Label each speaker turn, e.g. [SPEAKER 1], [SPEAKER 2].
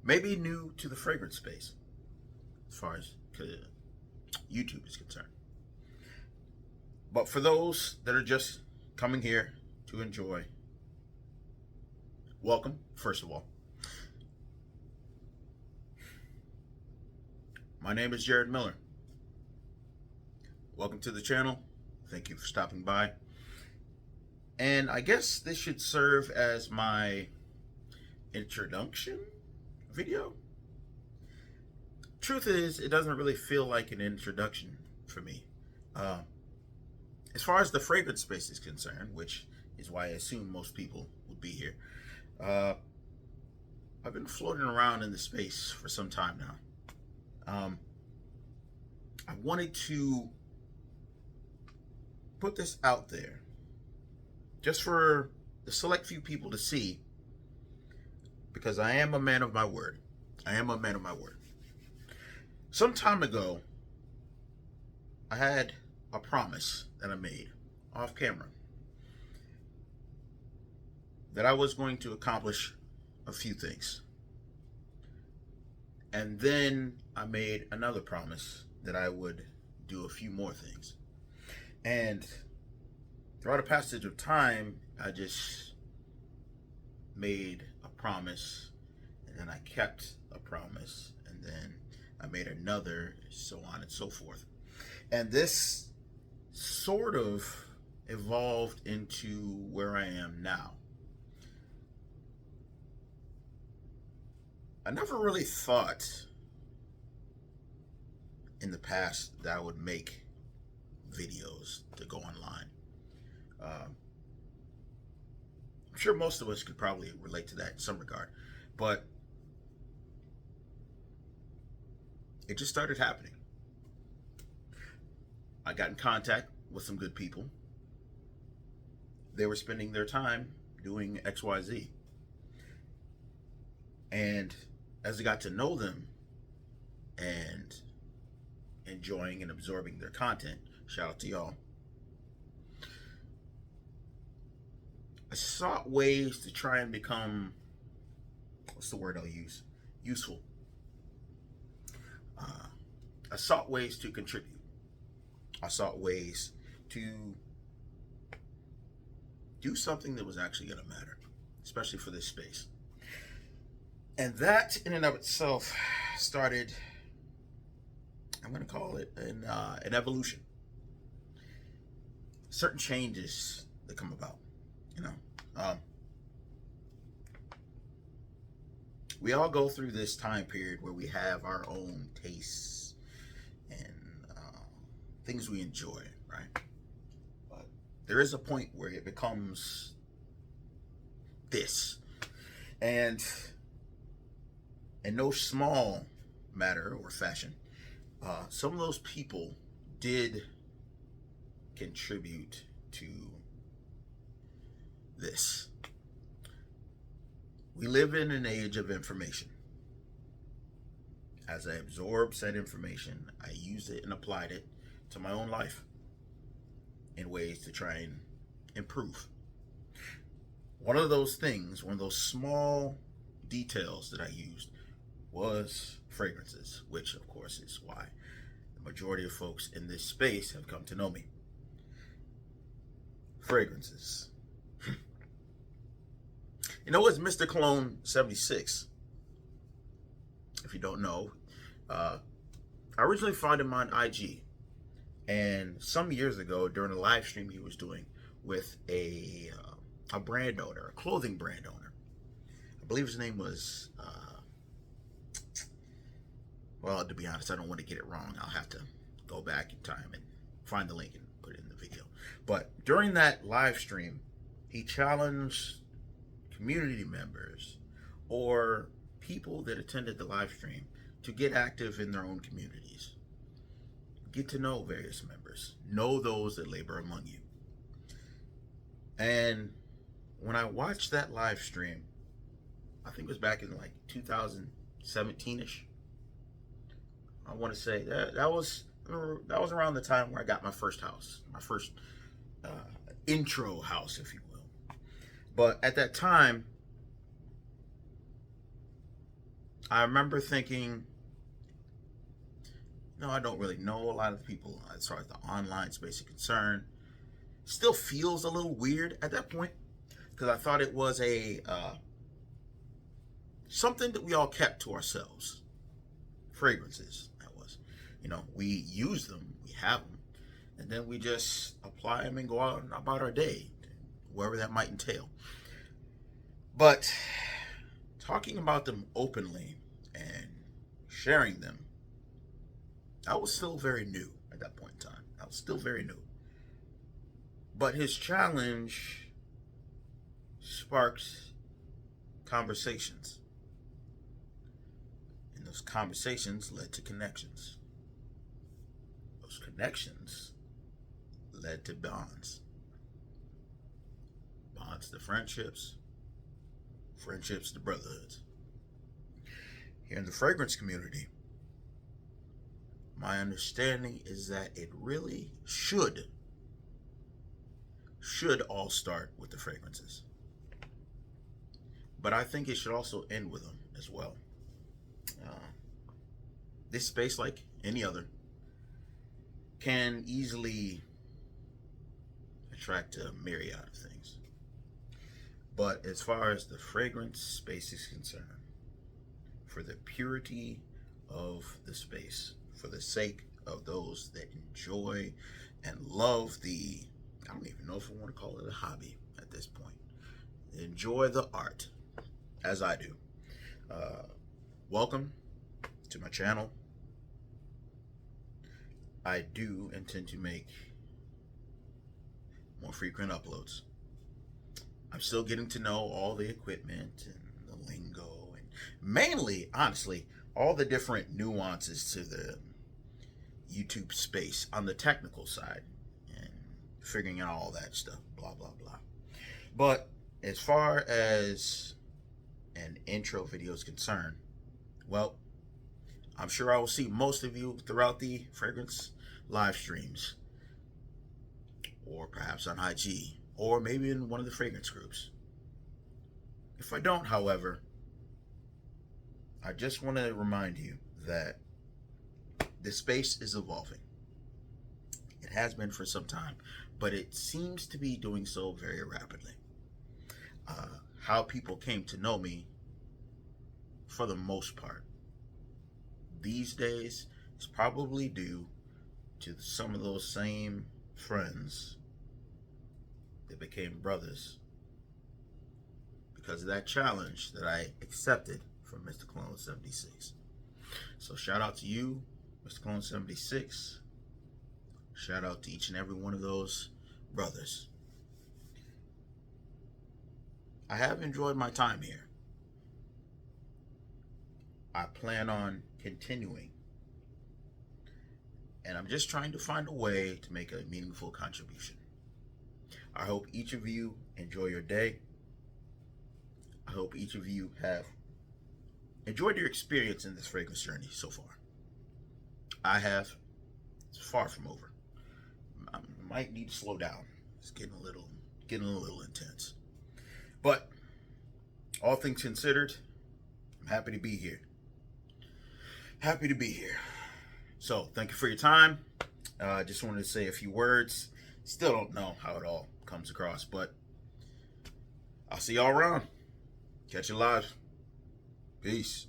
[SPEAKER 1] maybe new to the fragrance space as far as YouTube is concerned. But for those that are just coming here to enjoy, welcome, first of all. My name is Jared Miller. Welcome to the channel. Thank you for stopping by. And I guess this should serve as my introduction video. Truth is, it doesn't really feel like an introduction for me. As far as the fragrance space is concerned, which is why I assume most people would be here, I've been floating around in the space for some time now. I wanted to put this out there just for the select few people to see, because I am a man of my word. I am a man of my word. Some time ago, I had a promise that I made off camera that I was going to accomplish a few things. And then I made another promise that I would do a few more things. And throughout a passage of time, I just made a promise, and then I kept a promise, and then I made another, so on and so forth. And this sort of evolved into where I am now. I never really thought in the past that I would make videos to go online. I'm sure most of us could probably relate to that in some regard, but it just started happening. I got in contact with some good people. They were spending their time doing XYZ. And as I got to know them and enjoying and absorbing their content, shout out to y'all, I sought ways to try and become, what's the word I'll use? Useful. I sought ways to contribute. I sought ways to do something that was actually going to matter, especially for this space. And that in and of itself started, I'm going to call it an evolution. Certain changes that come about, you know. We all go through this time period where we have our own tastes and things we enjoy, right? But there is a point where it becomes this. And in no small matter or fashion, some of those people did contribute to this. We live in an age of information. As I absorbed said information, I used it and applied it to my own life in ways to try and improve. One of those things, one of those small details that I used was fragrances, which of course is why the majority of folks in this space have come to know me. Fragrances. You know, it's Mr. Cologne 76. If you don't know, I originally found him on IG, and some years ago during a live stream he was doing with a brand owner, a clothing brand owner. I believe his name was, well, to be honest, I don't want to get it wrong. I'll have to go back in time and find the link and put it in the video. But during that live stream, he challenged community members or people that attended the live stream to get active in their own communities. Get to know various members. Know those that labor among you. And when I watched that live stream, I think it was back in like 2017-ish. I want to say that was around the time where I got my first house, my first intro house, if you will. But at that time, I remember thinking, no, I don't really know a lot of the people as far as the online space is concerned. Still feels a little weird at that point because I thought it was a something that we all kept to ourselves. Fragrances, that was. We use them, we have them, and then we just apply them and go out about our day, wherever that might entail. But talking about them openly and sharing them, I was still very new at that point in time. I was still very new. But his challenge sparked conversations. And those conversations led to connections. Those connections led to bonds. Bonds to friendships. Friendships to brotherhoods. Here in the fragrance community, my understanding is that it really should all start with the fragrances. But I think it should also end with them as well. This space, like any other, can easily attract a myriad of things. But as far as the fragrance space is concerned, for the purity of the space, for the sake of those that enjoy and love I don't even know if I want to call it a hobby at this point, enjoy the art as I do. Welcome to my channel. I do intend to make more frequent uploads. I'm still getting to know all the equipment and the lingo, and mainly, honestly, all the different nuances to the YouTube space on the technical side and figuring out all that stuff, blah, blah, blah. But as far as an intro video is concerned, well, I'm sure I will see most of you throughout the fragrance live streams, or perhaps on IG, or maybe in one of the fragrance groups. If I don't, however, I just want to remind you that the space is evolving. It has been for some time, but it seems to be doing so very rapidly. How people came to know me, for the most part, these days is probably due to some of those same friends that became brothers because of that challenge that I accepted from Mr. Clone 76. So shout out to you, Mr. Clone 76. Shout out to each and every one of those brothers. I have enjoyed my time here. I plan on continuing. And I'm just trying to find a way to make a meaningful contribution. I hope each of you enjoy your day. I hope each of you have enjoyed your experience in this fragrance journey so far. I have. It's far from over. I might need to slow down. It's getting a little intense. But all things considered, I'm happy to be here. Happy to be here. So thank you for your time. Just wanted to say a few words. Still don't know how it all comes across, but I'll see y'all around. Catch you live. Peace.